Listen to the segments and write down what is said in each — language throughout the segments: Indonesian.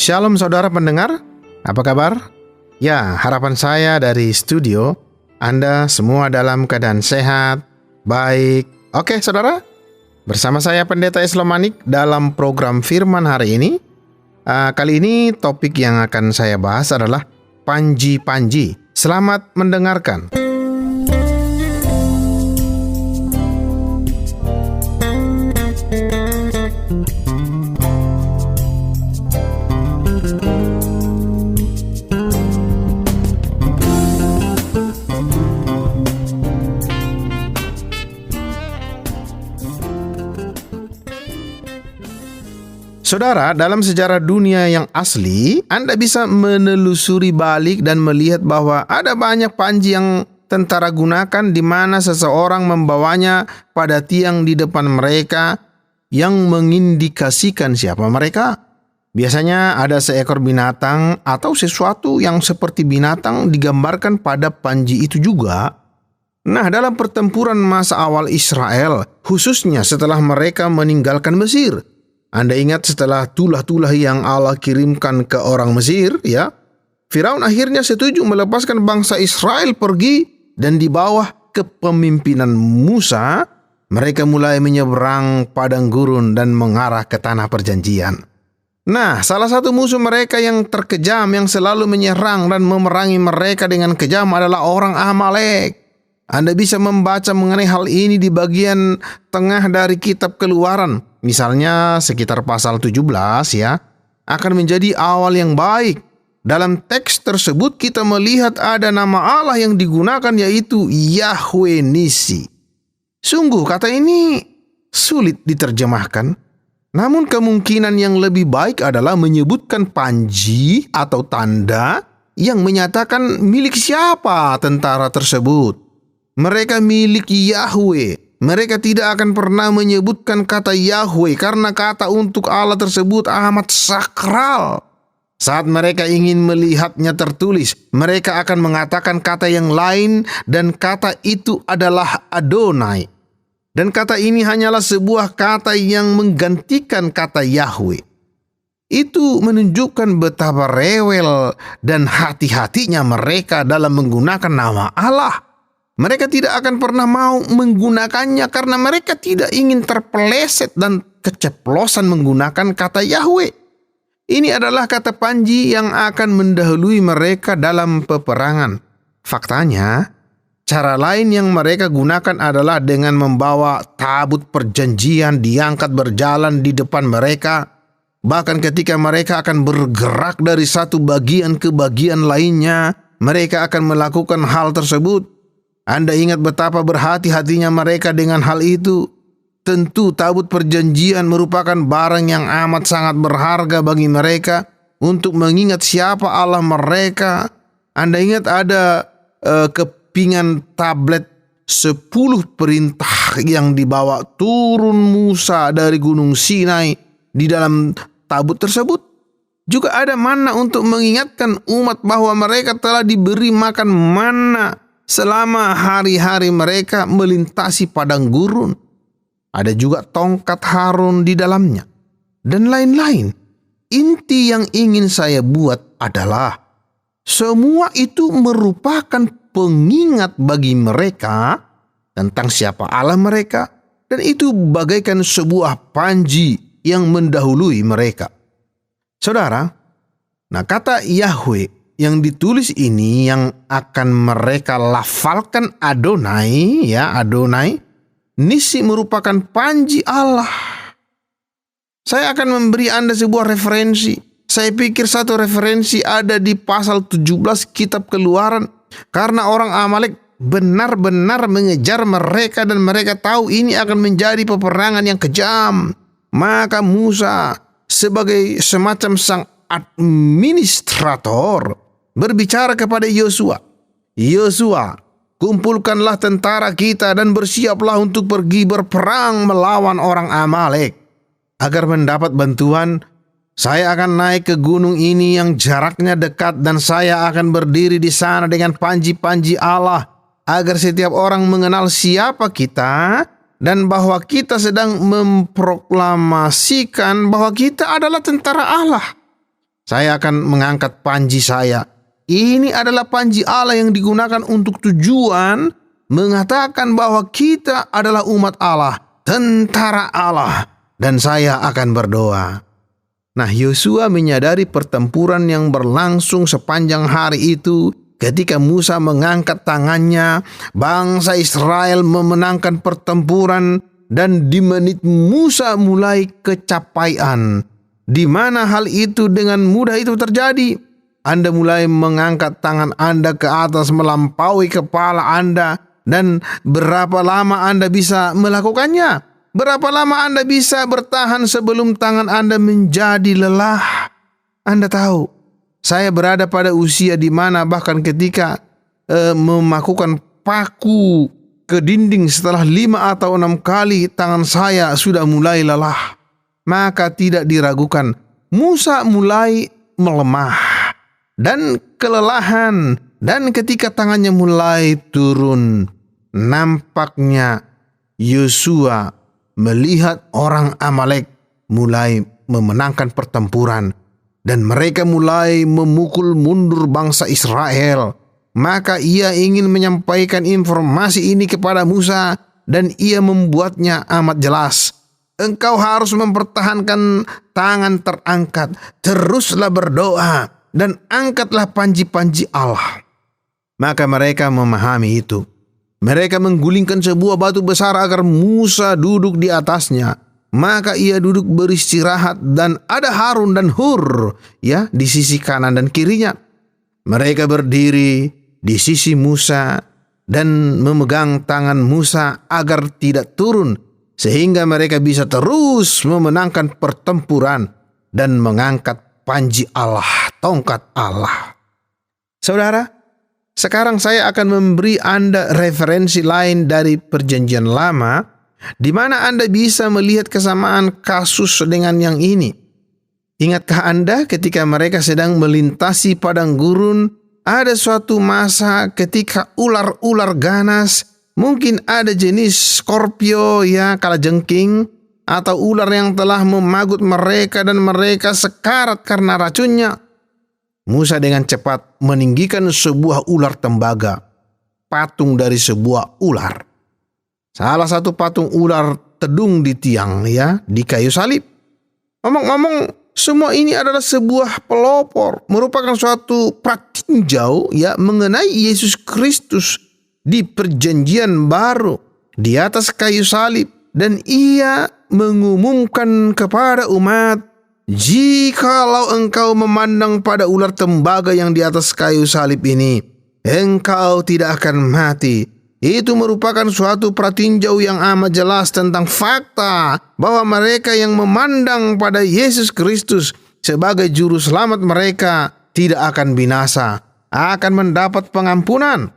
Shalom saudara pendengar, apa kabar? Ya, harapan saya dari studio, Anda semua dalam keadaan sehat, baik. Oke saudara, bersama saya Pendeta Islam Manik dalam program Firman hari ini. Kali ini topik yang akan saya bahas adalah panji-panji. Selamat mendengarkan. Saudara, dalam sejarah dunia yang asli, Anda bisa menelusuri balik dan melihat bahwa ada banyak panji yang tentara gunakan di mana seseorang membawanya pada tiang di depan mereka yang mengindikasikan siapa mereka. Biasanya ada seekor binatang atau sesuatu yang seperti binatang digambarkan pada panji itu juga. Nah, dalam pertempuran masa awal Israel, khususnya setelah mereka meninggalkan Mesir, Anda ingat setelah tulah-tulah yang Allah kirimkan ke orang Mesir, ya? Firaun akhirnya setuju melepaskan bangsa Israel pergi, dan di bawah kepemimpinan Musa, mereka mulai menyeberang padang gurun dan mengarah ke tanah perjanjian. Nah, salah satu musuh mereka yang terkejam yang selalu menyerang dan memerangi mereka dengan kejam adalah orang Amalek. Anda bisa membaca mengenai hal ini di bagian tengah dari kitab Keluaran. Misalnya sekitar pasal 17 ya, akan menjadi awal yang baik. Dalam teks tersebut kita melihat ada nama Allah yang digunakan, yaitu Yahweh Nisi. Sungguh kata ini sulit diterjemahkan. Namun kemungkinan yang lebih baik adalah menyebutkan panji atau tanda yang menyatakan milik siapa tentara tersebut. Mereka milik Yahweh. Mereka tidak akan pernah menyebutkan kata Yahweh karena kata untuk Allah tersebut amat sakral. Saat mereka ingin melihatnya tertulis, mereka akan mengatakan kata yang lain dan kata itu adalah Adonai. Dan kata ini hanyalah sebuah kata yang menggantikan kata Yahweh. Itu menunjukkan betapa rewel dan hati-hatinya mereka dalam menggunakan nama Allah. Mereka tidak akan pernah mau menggunakannya karena mereka tidak ingin terpeleset dan keceplosan menggunakan kata Yahweh. Ini adalah kata panji yang akan mendahului mereka dalam peperangan. Faktanya, cara lain yang mereka gunakan adalah dengan membawa tabut perjanjian diangkat berjalan di depan mereka. Bahkan ketika mereka akan bergerak dari satu bagian ke bagian lainnya, mereka akan melakukan hal tersebut. Anda ingat betapa berhati-hatinya mereka dengan hal itu. Tentu tabut perjanjian merupakan barang yang amat sangat berharga bagi mereka untuk mengingat siapa Allah mereka. Anda ingat ada kepingan tablet 10 perintah yang dibawa turun Musa dari Gunung Sinai di dalam tabut tersebut. Juga ada manna untuk mengingatkan umat bahwa mereka telah diberi makan manna selama hari-hari mereka melintasi padang gurun. Ada juga tongkat Harun di dalamnya, dan lain-lain. Inti yang ingin saya buat adalah semua itu merupakan pengingat bagi mereka tentang siapa Allah mereka, dan itu bagaikan sebuah panji yang mendahului mereka. Saudara, nah kata Yahweh yang ditulis ini yang akan mereka lafalkan Adonai, ya Adonai, Nisi merupakan panji Allah. Saya akan memberi Anda sebuah referensi. Saya pikir satu referensi ada di pasal 17 kitab Keluaran. Karena orang Amalek benar-benar mengejar mereka dan mereka tahu ini akan menjadi peperangan yang kejam. Maka Musa sebagai semacam sang administrator berbicara kepada Yosua. Yosua, kumpulkanlah tentara kita dan bersiaplah untuk pergi berperang melawan orang Amalek. Agar mendapat bantuan, saya akan naik ke gunung ini yang jaraknya dekat dan saya akan berdiri di sana dengan panji-panji Allah agar setiap orang mengenal siapa kita dan bahwa kita sedang memproklamasikan bahwa kita adalah tentara Allah. Saya akan mengangkat panji saya. Ini adalah panji Allah yang digunakan untuk tujuan mengatakan bahwa kita adalah umat Allah, tentara Allah, dan saya akan berdoa. Nah, Yosua menyadari pertempuran yang berlangsung sepanjang hari itu. Ketika Musa mengangkat tangannya, bangsa Israel memenangkan pertempuran, dan di menit Musa mulai kecapaian. Di mana hal itu dengan mudah itu terjadi? Anda mulai mengangkat tangan Anda ke atas melampaui kepala Anda, dan berapa lama Anda bisa melakukannya? Berapa lama Anda bisa bertahan sebelum tangan Anda menjadi lelah? Anda tahu, saya berada pada usia di mana bahkan ketika memakukan paku ke dinding setelah 5 atau 6 kali tangan saya sudah mulai lelah. Maka tidak diragukan, Musa mulai melemah dan kelelahan, dan ketika tangannya mulai turun, nampaknya Yosua melihat orang Amalek mulai memenangkan pertempuran, dan mereka mulai memukul mundur bangsa Israel. Maka ia ingin menyampaikan informasi ini kepada Musa, dan ia membuatnya amat jelas. Engkau harus mempertahankan tangan terangkat, teruslah berdoa, dan angkatlah panji-panji Allah. Maka mereka memahami itu. Mereka menggulingkan sebuah batu besar agar Musa duduk di atasnya. Maka ia duduk beristirahat, dan ada Harun dan Hur di sisi kanan dan kirinya. Mereka berdiri di sisi Musa dan memegang tangan Musa agar tidak turun, sehingga mereka bisa terus memenangkan pertempuran dan mengangkat panji Allah, tongkat Allah. Saudara, sekarang saya akan memberi Anda referensi lain dari Perjanjian Lama, di mana Anda bisa melihat kesamaan kasus dengan yang ini. Ingatkah Anda ketika mereka sedang melintasi padang gurun, ada suatu masa ketika ular-ular ganas, mungkin ada jenis Scorpio kalajengking, atau ular yang telah memagut mereka dan mereka sekarat karena racunnya. Musa dengan cepat meninggikan sebuah ular tembaga, patung dari sebuah ular. Salah satu patung ular tedung di tiang di kayu salib. Ngomong-ngomong, semua ini adalah sebuah pelopor, merupakan suatu pratinjau mengenai Yesus Kristus di Perjanjian Baru di atas kayu salib, dan ia mengumumkan kepada umat, jikalau engkau memandang pada ular tembaga yang di atas kayu salib ini, engkau tidak akan mati. Itu merupakan suatu pratinjau yang amat jelas tentang fakta bahwa mereka yang memandang pada Yesus Kristus sebagai juru selamat mereka tidak akan binasa, akan mendapat pengampunan.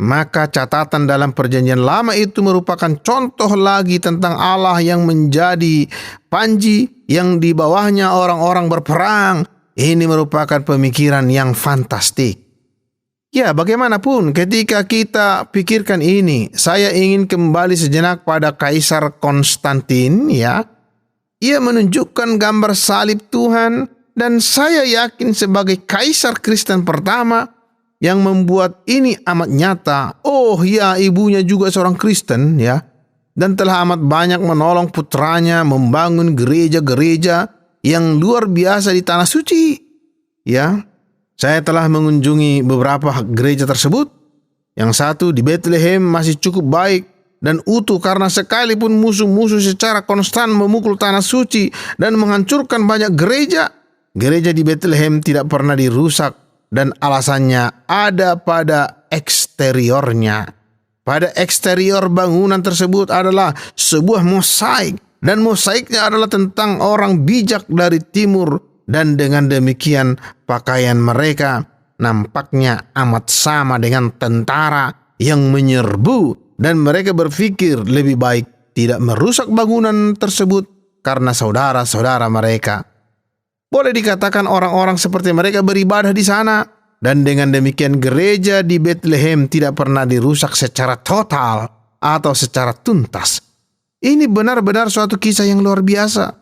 Maka catatan dalam Perjanjian Lama itu merupakan contoh lagi tentang Allah yang menjadi panji yang di bawahnya orang-orang berperang. Ini merupakan pemikiran yang fantastik. Ya, bagaimanapun ketika kita pikirkan ini, saya ingin kembali sejenak pada Kaisar Konstantin. Ia menunjukkan gambar salib Tuhan, dan saya yakin sebagai Kaisar Kristen pertama yang membuat ini amat nyata. Ibunya juga seorang Kristen dan telah amat banyak menolong putranya membangun gereja-gereja yang luar biasa di Tanah Suci. Saya telah mengunjungi beberapa gereja tersebut. Yang satu di Bethlehem masih cukup baik dan utuh, karena sekalipun musuh-musuh secara konstan memukul Tanah Suci dan menghancurkan banyak gereja, gereja di Bethlehem tidak pernah dirusak, dan alasannya ada pada eksteriornya. Pada eksterior bangunan tersebut adalah sebuah mosaik, dan mosaiknya adalah tentang orang bijak dari timur. Dan dengan demikian pakaian mereka nampaknya amat sama dengan tentara yang menyerbu, dan mereka berpikir lebih baik tidak merusak bangunan tersebut karena saudara-saudara mereka. Boleh dikatakan orang-orang seperti mereka beribadah di sana, dan dengan demikian gereja di Bethlehem tidak pernah dirusak secara total atau secara tuntas. Ini benar-benar suatu kisah yang luar biasa.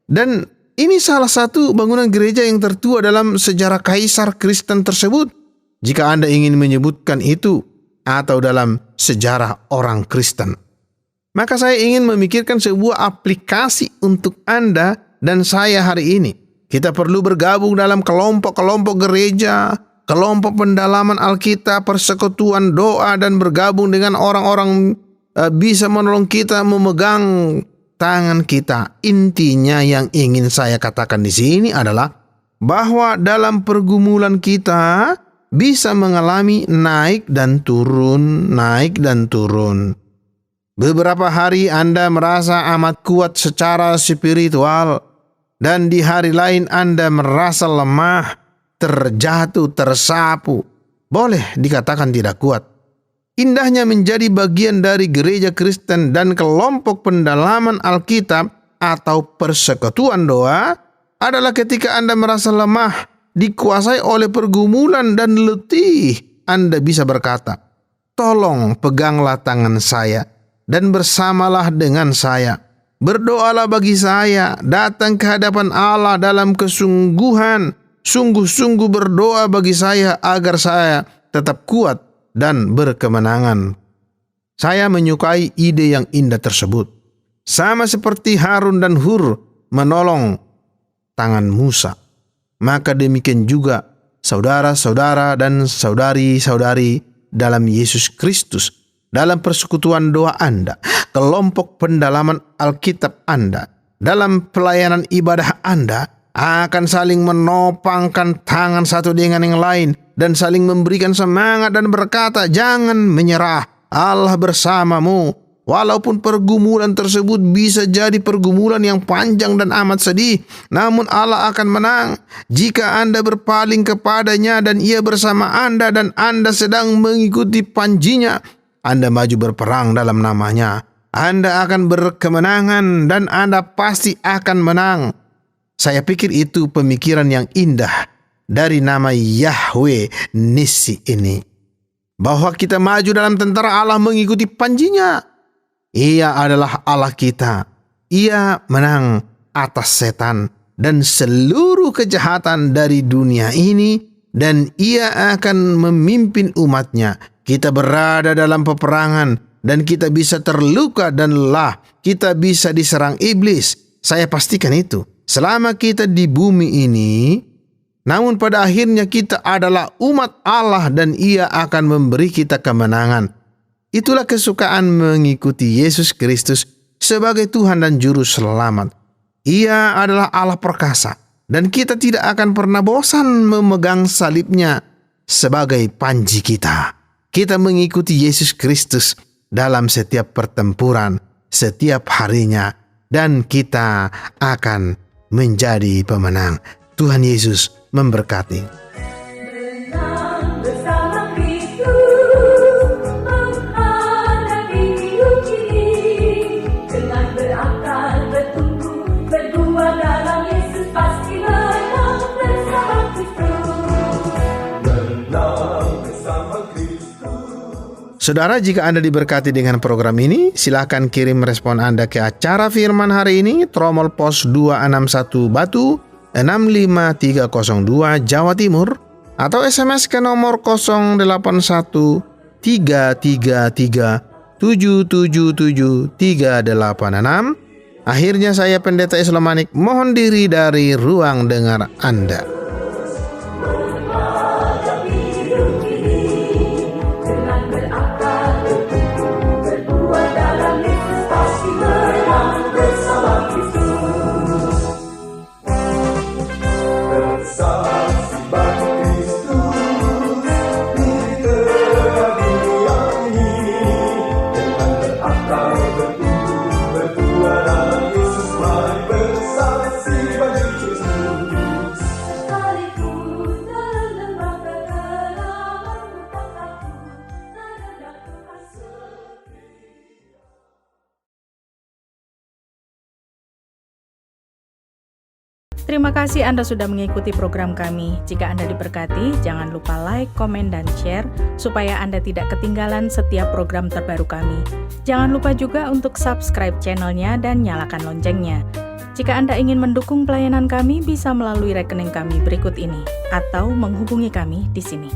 Dan ini salah satu bangunan gereja yang tertua dalam sejarah kaisar Kristen tersebut, jika Anda ingin menyebutkan itu, atau dalam sejarah orang Kristen. Maka saya ingin memikirkan sebuah aplikasi untuk Anda dan saya hari ini. Kita perlu bergabung dalam kelompok-kelompok gereja, kelompok pendalaman Alkitab, persekutuan doa, dan bergabung dengan orang-orang bisa menolong kita memegang tangan kita. Intinya yang ingin saya katakan di sini adalah bahwa dalam pergumulan kita bisa mengalami naik dan turun, naik dan turun. Beberapa hari Anda merasa amat kuat secara spiritual, dan di hari lain Anda merasa lemah, terjatuh, tersapu. Boleh dikatakan tidak kuat. Indahnya menjadi bagian dari gereja Kristen dan kelompok pendalaman Alkitab atau persekutuan doa adalah ketika Anda merasa lemah, dikuasai oleh pergumulan dan letih. Anda bisa berkata, "Tolong peganglah tangan saya dan bersamalah dengan saya. Berdoalah bagi saya, datang ke hadapan Allah dalam kesungguhan, sungguh-sungguh berdoa bagi saya agar saya tetap kuat dan berkemenangan." Saya menyukai ide yang indah tersebut. Sama seperti Harun dan Hur menolong tangan Musa, maka demikian juga saudara-saudara dan saudari-saudari dalam Yesus Kristus, dalam persekutuan doa Anda, kelompok pendalaman Alkitab Anda, dalam pelayanan ibadah Anda, akan saling menopangkan tangan satu dengan yang lain dan saling memberikan semangat dan berkata, "Jangan menyerah, Allah bersamamu." Walaupun pergumulan tersebut bisa jadi pergumulan yang panjang dan amat sedih, namun Allah akan menang. Jika Anda berpaling kepadanya dan Ia bersama Anda dan Anda sedang mengikuti panjinya, Anda maju berperang dalam namanya, Anda akan berkemenangan dan Anda pasti akan menang. Saya pikir itu pemikiran yang indah dari nama Yahweh Nissi ini. Bahwa kita maju dalam tentara Allah mengikuti panjinya. Ia adalah Allah kita. Ia menang atas setan dan seluruh kejahatan dari dunia ini, dan Ia akan memimpin umatnya. Kita berada dalam peperangan dan kita bisa terluka dan lelah. Kita bisa diserang iblis. Saya pastikan itu. Selama kita di bumi ini, namun pada akhirnya kita adalah umat Allah dan Ia akan memberi kita kemenangan. Itulah kesukaan mengikuti Yesus Kristus sebagai Tuhan dan Juru Selamat. Ia adalah Allah perkasa dan kita tidak akan pernah bosan memegang salibnya sebagai panji kita. Kita mengikuti Yesus Kristus dalam setiap pertempuran, setiap harinya, dan kita akan menjadi pemenang. Tuhan Yesus memberkati. Saudara, jika Anda diberkati dengan program ini, silakan kirim respon Anda ke acara firman hari ini, Tromol Pos 261 Batu 65302 Jawa Timur, atau SMS ke nomor 081 333 777 386. Akhirnya saya Pendeta Islam Manik mohon diri dari ruang dengar Anda. Terima kasih Anda sudah mengikuti program kami. Jika Anda diberkati, jangan lupa like, komen, dan share supaya Anda tidak ketinggalan setiap program terbaru kami. Jangan lupa juga untuk subscribe channelnya dan nyalakan loncengnya. Jika Anda ingin mendukung pelayanan kami, bisa melalui rekening kami berikut ini, atau menghubungi kami di sini.